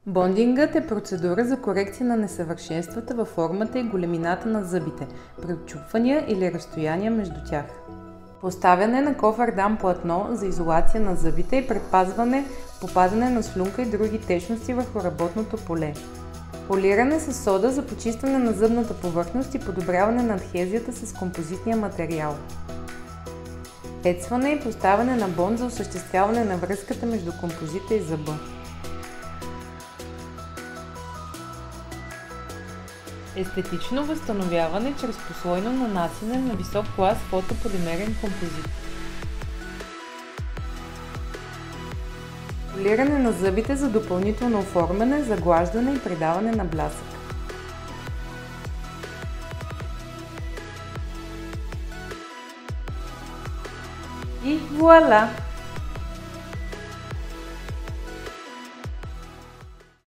Бондингът е процедура за корекция на несъвършенствата във формата и големината на зъбите, при отчупвания или разстояния между тях. Поставяне на кофердам платно за изолация на зъбите и предпазване попадане на слюнка и други течности върху работното поле. Полиране с сода за почистване на зъбната повърхност и подобряване на адхезията с композитния материал. Пецване и поставяне на бонд за осъществяване на връзката между композита и зъба. Естетично възстановяване чрез послойно нанасяне на висок клас фотополимерен композит. Полиране на зъбите за допълнително оформяне, заглаждане и придаване на блясък. И вуаля!